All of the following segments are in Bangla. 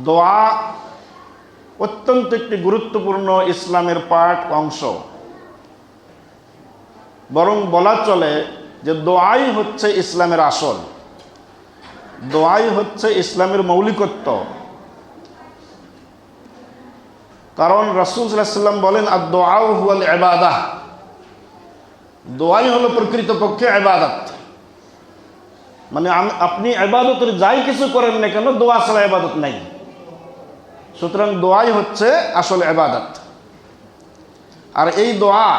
দোয়া অত্যন্ত একটি গুরুত্বপূর্ণ ইসলামের পার্ট অংশ। বরং বলা চলে যে দোয়াই হচ্ছে ইসলামের আসল, দোয়াই হচ্ছে ইসলামের মৌলিকত্ব। কারণ রাসূল সাল্লাল্লাহু আলাইহি ওয়াসাল্লাম বলেন, আদ-দুআউ হুয়াল ইবাদাহ, দোয়াই হলো প্রকৃতপক্ষে ইবাদত। মানে আপনি ইবাদতের যাই কিছু করেন না কেন, দোয়া ছাড়া ইবাদত নাই। সুতরাং দোয়াই হচ্ছে আসল ইবাদত। আর এই দোয়া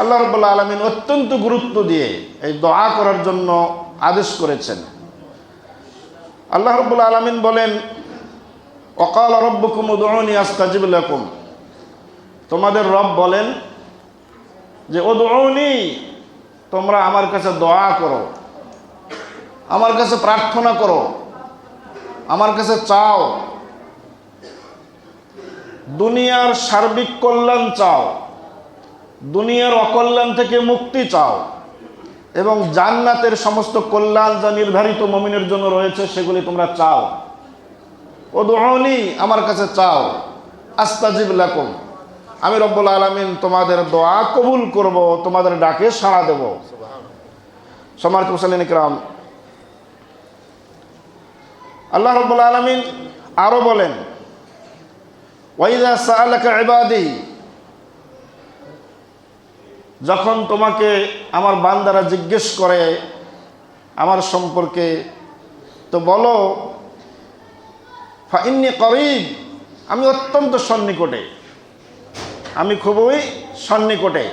আল্লাহ রাব্বুল আলামিন অত্যন্ত গুরুত্ব দিয়ে এই দোয়া করার জন্য আদেশ করেছেন। আল্লাহ রাব্বুল আলামিন বলেন, ওয়াকালা রাব্বুকুম উদউনি আস্তাজিব লাকুম, তোমাদের রব বলেন যে উদউনি, তোমরা আমার কাছে দোয়া করো, আমার কাছে প্রার্থনা করো, আমার কাছে চাও, দুনিয়ার সার্বিক কল্যাণ চাও, দুনিয়ার অকল্যাণ থেকে মুক্তি চাও, এবং জান্নাতের সমস্ত কল্যাণ যা নির্ধারিত মুমিনের জন্য রয়েছে সেগুলি তোমরা চাও। উদউনি, আমার কাছে চাও, আস্তাজিব লাকুম, আমি রব্বুল আলামিন তোমাদের দোয়া কবুল করব, তোমাদের ডাকে সাড়া দেব। সম্মানিত মুসলিম ইকরাম, আল্লাহ রাব্বুল আলামিন আরো বলেন, ওয়াইযা সাআলাকা ইবাদি, যখন তোমাকে আমার বান্দারা জিজ্ঞেস করে আমার সম্পর্কে, তো বলো ফাইন্নী করিব, আমি অত্যন্ত সন্নিকটে, আমি খুবই সন্নিকটে,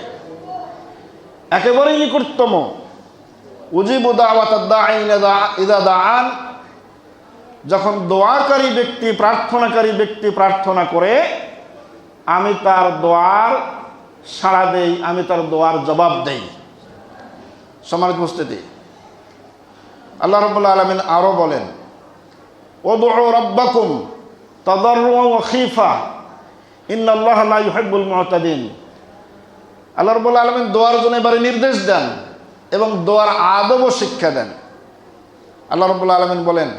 একেবারেই নিকটতম। উজিবু দাওয়াতাদ দাঈ ইযা দাআন, যখন দোয়াকারী ব্যক্তি, প্রার্থনাকারী ব্যক্তি প্রার্থনা করে, আমি তার দোয়ার সাড়া দেই, আমি তার দোয়ার জবাব দেই। সম্মানিত উপস্থিতি, আল্লাহ রাব্বুল আলামিন আরো বলেন, উদউ রাব্বাকুম তাদাররুআন ওয়া খীফা ইন্নাল্লাহা লা ইউহিব্বুল মু'তাদিন। আল্লাহ রাব্বুল আলামিন দোয়ার জন্য এবারে নির্দেশ দেন এবং দোয়ার আদবও শিক্ষা দেন। আল্লাহ রাব্বুল আলামিন বলেন,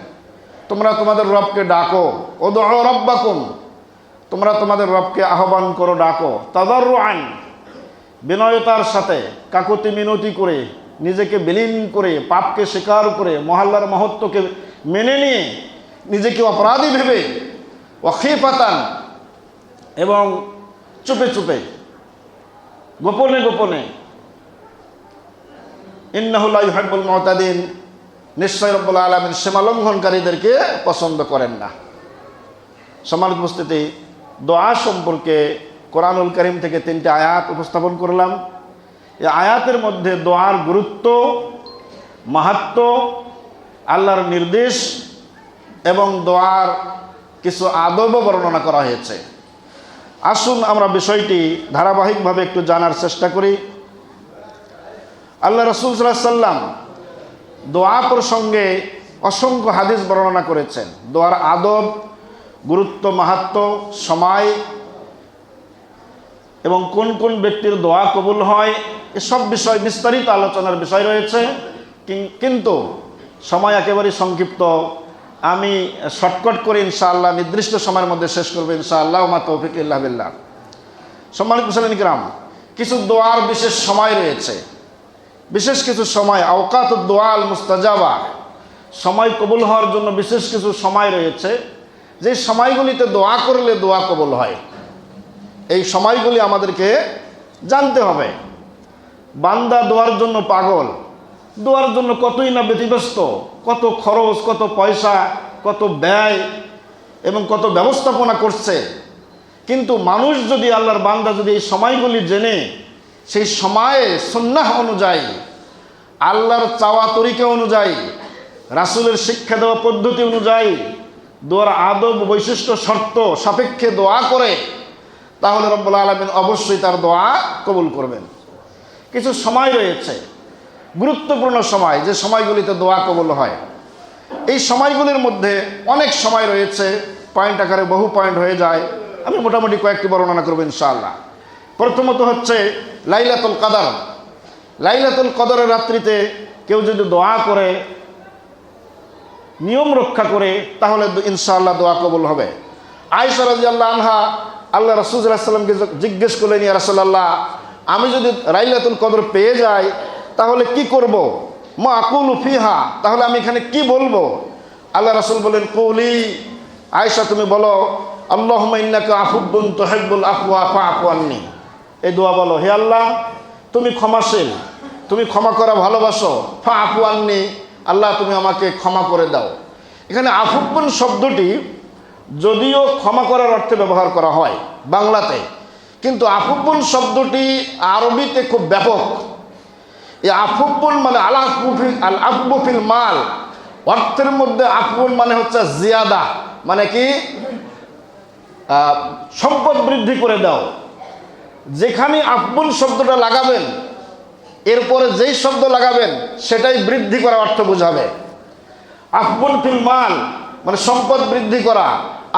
তোমরা তোমাদের রবকে ডাকো, উদউ রাব্বাকুম, তোমরা তোমাদের রবকে আহ্বান করো, ডাকো, তাদাররুআন, বিনয়তার সাথে, কাকুতি মিনতি করে, নিজেকে বিলীন করে, পাপকে স্বীকার করে, মহল্লার মহত্বকে মেনে নিয়ে, নিজেকে অপরাধী ভেবে, ওয়া খীফাতান, এবং চুপে চুপে, গোপনে গোপনে। ইন্নাহু লা ইউহিব্বুল মু'তাদিন, নিশ্চয় রব্বুল আলামিন সীমা লঙ্ঘনকারীদেরকে পছন্দ করেন না। সম্মানিত উপস্থিতি, দোয়া সম্পর্কে কোরআনুল কারীম থেকে 3টি আয়াত উপস্থাপন করলাম। এই আয়াতের মধ্যে দোয়ার গুরুত্ব, মাহাত্ম্য, আল্লাহর নির্দেশ এবং দোয়ার কিছু আদবও বর্ণনা করা হয়েছে। আসুন আমরা বিষয়টি ধারাবাহিকভাবে একটু জানার চেষ্টা করি। আল্লাহ রাসূল সাল্লাল্লাহু আলাইহি ওয়াসাল্লাম দোয়া প্রসঙ্গে অসংখ্য হাদিস বর্ণনা করেছেন। দোয়ার আদব, গুরুত্ব, মাহাত্ম্য, সময় এবং কোন কোন ব্যক্তির দোয়া কবুল হয়, এসব বিষয় বিস্তারিত আলোচনার বিষয় রয়েছে। কিন্তু সময় একেবারেই সংক্ষিপ্ত, আমি শর্টকাট করে ইনশাআল্লাহ নির্দিষ্ট সময়ের মধ্যে শেষ করবো ইনশাআল্লাহ, ওয়া মা তৌফিক ইল্লা বিল্লাহ। সম্মানিত মুসলিম কিরাম, কিছু দোয়ার বিশেষ সময় রয়েছে, বিশেষ কিছু সময়, আওকাতুদ দোয়া আল মুস্তাজাবা, সময় কবুল হওয়ার জন্য বিশেষ কিছু সময় রয়েছে, যে সময়গুলিতে দোয়া করলে দোয়া কবুল হয়। এই সময়গুলি আমাদেরকে জানতে হবে। বান্দা দোয়ার জন্য পাগল, দোয়ার জন্য কতই না ব্যতিব্যস্ত, কত খরচ, কত পয়সা, কত ব্যয় এবং কত ব্যবস্থাপনা করছে। কিন্তু মানুষ যদি, আল্লাহর বান্দা যদি এই সময়গুলি জেনে সেই সময়ে সুন্নাহ অনুযায়ী, আল্লাহর চাওয়া তরিকা অনুযায়ী, রাসূলের শিক্ষা দেওয়া পদ্ধতি অনুযায়ী দোয়ার আদব, বৈশিষ্ট্য, শর্ত সাপেক্ষে দোয়া করে, তাহলে রব্বুল আলামিন অবশ্যই তার দোয়া কবুল করবেন। কিছু সময় রয়েছে, গুরুত্বপূর্ণ সময়, যে সময়গুলিতে দোয়া কবুল হয়। এই সময়গুলির মধ্যে অনেক সময় রয়েছে, পয়েন্ট আকারে বহু পয়েন্ট হয়ে যায়। আমি মোটামুটি কয়েকটি বর্ণনা করব ইনশাআল্লাহ। প্রথমত হচ্ছে লাইলাতুল কদর। লাইলাতুল কদরের রাত্রিতে কেউ যদি দোয়া করে, নিয়ম রক্ষা করে, তাহলে ইনশাআল্লাহ দোয়া কবুল হবে। আয়েশা রাদিয়াল্লাহু আনহা আল্লাহ রাসূল সাল্লাল্লাহু আলাইহি ওয়াসাল্লামকে জিজ্ঞেস করলেন, ইয়া রাসূলুল্লাহ, আমি যদি লাইলাতুল কদর পেয়ে যাই তাহলে কি করব? মা আকুলু ফিহা, তাহলে আমি এখানে কি বলবো? আল্লাহ রাসূল বলেন, কৌলি, আয়েশা তুমি বলো, আল্লাহুম্মা ইন্নাকা আফুব্বুন তুহিব্বুল আফওয়া ফাআফু আন্নি। এই দোয়া বলো, হে আল্লাহ, তুমি ক্ষমাশীল, তুমি ক্ষমা করা ভালোবাসো, ফাআফু আন্নি, আল্লাহ তুমি আমাকে ক্ষমা করে দাও। এখানে আফুব্বুন শব্দটি যদিও ক্ষমা করার অর্থে ব্যবহার করা হয় বাংলাতে, কিন্তু আফুব্বুন শব্দটি আরবিতে খুব ব্যাপক। এই আফুব্বুন মানে আল আফবু ফিল মাল, অর্থের মধ্যে আফুব্বুন মানে হচ্ছে জিয়াদা, মানে কি সম্পদ বৃদ্ধি করে দাও। যেখানে আফবুন শব্দটা লাগাবেন, এরপরে যেই শব্দ লাগাবেন সেটাই বৃদ্ধি করা অর্থ বোঝাবে। আফবুন ফিল মাল মানে সম্পদ বৃদ্ধি করা,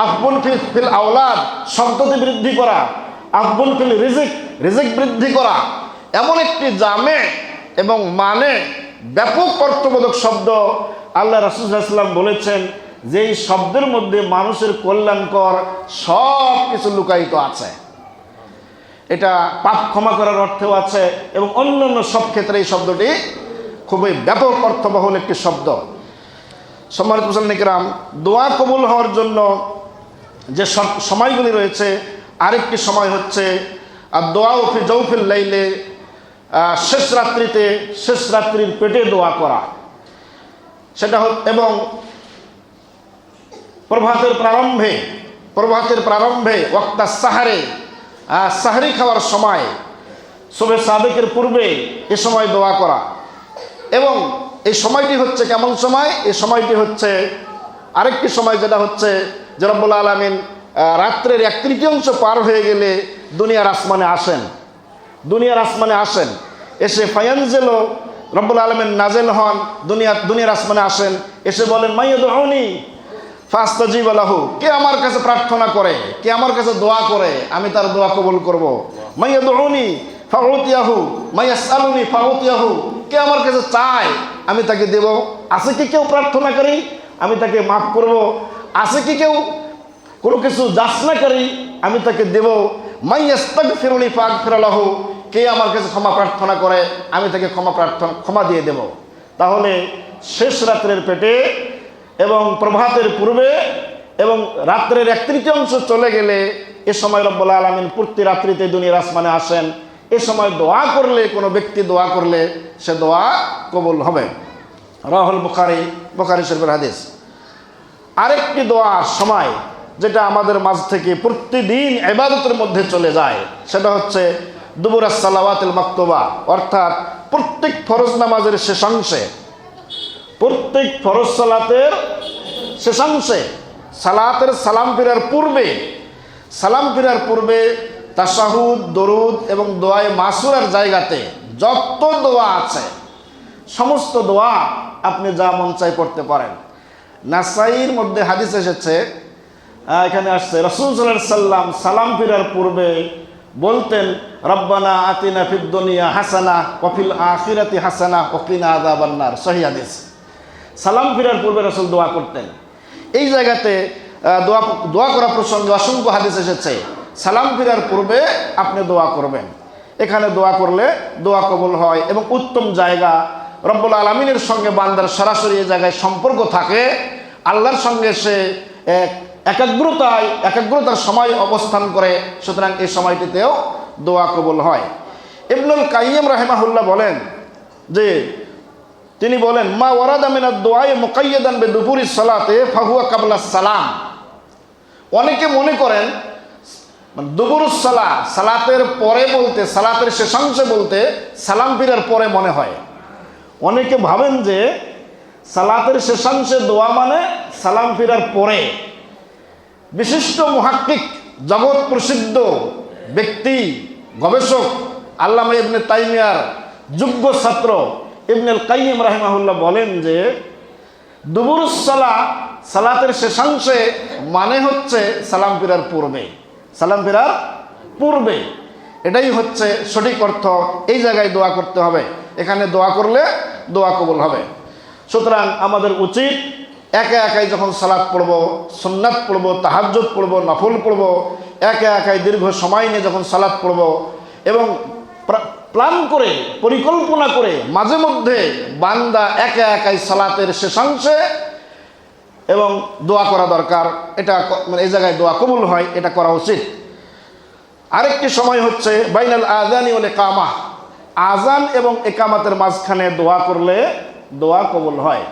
আফবুন ফিল আওলাদ সন্ততি বৃদ্ধি করা, আফবুন ফিল রিজিক রিজিক বৃদ্ধি করা, এমন একটি জামে এবং মানে ব্যাপক অর্থবোধক শব্দ আল্লাহ রাসূল সাল্লাল্লাহু আলাইহি ওয়াসাল্লাম বলেছেন, যেই শব্দের মধ্যে মানুষের কল্যাণকর সব কিছু লুকায়িত আছে। এটা পাপ ক্ষমা করার অর্থেও আছে এবং অন্যান্য সব ক্ষেত্রে এই শব্দটি খুবই ব্যাপক অর্থবহুল একটি শব্দ। সম্মানিত মুসলিম কিরাম, দোয়া কবুল হওয়ার জন্য যে সময়গুলি রয়েছে, আরেকটি সময় হচ্ছে আর দোয়া ফি জৌফিল লাইলে, শেষ রাত্রিতে, শেষ রাত্রির পেটে দোয়া করা, সেটা এবং প্রভাতের প্রারম্ভে ওয়াক্তা সাহারে, সাহরি খাওয়ার সময়, সুবহে সাদেকের পূর্বে এ সময় দোয়া করা। এবং এই সময়টি হচ্ছে কেমন সময়? এই সময়টি হচ্ছে আরেকটি সময়, যেটা হচ্ছে যে রব্বুল আলামিন রাত্রের 1/3 পার হয়ে গেলে দুনিয়ার আসমানে আসেন, এসে ফায়ানজেলো, রব্বুল আলামিন নাজেল হন, দুনিয়ার আসমানে আসেন, এসে বলেন, মাইয়াদউনি ফাস্তাজিব লাহু, কে আমার কাছে প্রার্থনা করে, কে আমার কাছে দোয়া করে, আমি তার দোয়া কবুল করব। মাইয়াদউনি ফাউতিয়াহু মাইয়াসআলুনি ফাউতিয়াহু, কে আমার কাছে চায় আমি তাকে দেব। আছে কি কেউ প্রার্থনা করি, আমি তাকে মাফ করব? আছে কি কেউ কোনো কিছু যাচনা করি, আমি তাকে দেব। মাইয়াস্তাগফিরুনি ফাগফির লাহু, কে আমার কাছে ক্ষমা প্রার্থনা করে, আমি তাকে ক্ষমা দিয়ে দেব। তাহলে শেষ রাত্রের পেটে এবং প্রভাতের পূর্বে এবং রাত্রের 1/3 চলে গেলে এ সময় রব্বুল আলামিন প্রতি রাত্রিতে দুনিয়ার আসমানে আসেন। এ সময় দোয়া করলে, কোনো ব্যক্তি দোয়া করলে সে দোয়া কবুল হবে। রাহুল বুখারী শরীফের হাদিস। আরেকটি দোয়ার সময় যেটা আমাদের মাঝ থেকে প্রতিদিন ইবাদতের মধ্যে চলে যায়, সেটা হচ্ছে দুবুরাস সালাওয়াতুল মাকতুবা, অর্থাৎ প্রত্যেক ফরজ নামাজের শেষাংশে, প্রত্যেক ফরজ সালাতের শেষাংশে, সালাতের সালাম ফেরার পূর্বে তাশাহুদ, দরুদ এবং দোয়ায়ে মাসুরার জায়গাতে যত দোয়া আছে সমস্ত দোয়া আপনি যা মন চাই পড়তে পারেন। নাসাইর মধ্যে হাদিস এসেছে, এখানে আসছে, রাসূল সাল্লাল্লাহু আলাইহি ওয়াসাল্লাম সালাম ফেরার পূর্বে বলতেন, রব্বানা আতিনা ফিদ দুনিয়া হাসানা ওয়া ফিল আখিরাতি হাসানা ওয়া কিনা আযাবান নার। সহিহ হাদিস। সালাম ফেরার পূর্বে রাসূল দোয়া করতেন। এই জায়গাতে দোয়া করা প্রসঙ্গে অসংখ্য হাদিস এসেছে, সালাম ফেরার পূর্বে আপনি দোয়া করবেন। এখানে দোয়া করলে দোয়া কবুল হয় এবং উত্তম জায়গা, রব্বুল আলামিনের সঙ্গে বান্দার সরাসরি এই জায়গায় সম্পর্ক থাকে, আল্লাহর সঙ্গে সে একাগ্রতার সময় অবস্থান করে, সুতরাং এই সময়টিতেও দোয়া কবুল হয়। ইবনুল কাইয়িম রাহিমাহুল্লাহ বলেন যে, তিনি বলেন, মা ওয়ারাদা মিনাদ দুআয়ে মুকাইয়াদান বিদুবুরিস সালাতে ফাহুয়া কাবলা সালাম। অনেকে মনে করেন দুবুরুস সালাহ, সালাতের পরে বলতে, সালাতের শেষাংশে বলতে সালাম ফিরার পরে মনে হয়। অনেকে ভাবেন যে সালাতের শেষাংশে দোয়া মানে সালাম ফিরার পরে। বিশিষ্ট মুহাক্কিক, জগৎ প্রসিদ্ধ ব্যক্তি, গবেষক আল্লামা ইবনে তাইমিয়ার যোগ্য ছাত্র ইবনুল কাইয়িম রাহিমাহুল্লাহ বলেন যে, দুবুরুস সালাহ, সালাতের শেষাংশে মানে হচ্ছে সালাম ফিরার পূর্বে। এটাই হচ্ছে সঠিক অর্থ। এই জায়গায় দোয়া করতে হবে, এখানে দোয়া করলে দোয়া কবুল হবে। সুতরাং আমাদের উচিত একা একাই যখন সালাত পড়ব, সুন্নাত পড়ব, তাহাজ্জুদ পড়ব, নফল পড়ব, একা একাই দীর্ঘ সময় নিয়ে যখন সালাত পড়ব এবং প্ল্যান করে পরিকল্পনা করে মাঝে মধ্যে বান্দা একা একাই সালাতের শেষাংশে এবং দোয়া করা দরকার। এটা মানে এই জায়গায় দোয়া কবুল হয়, এটা করা উচিত। আরেকটি সময় হচ্ছে বাইনাল আযানি ওয়াল ইকামা, আযান এবং ইকামাতের মাঝখানে দোয়া করলে দোয়া কবুল হয়।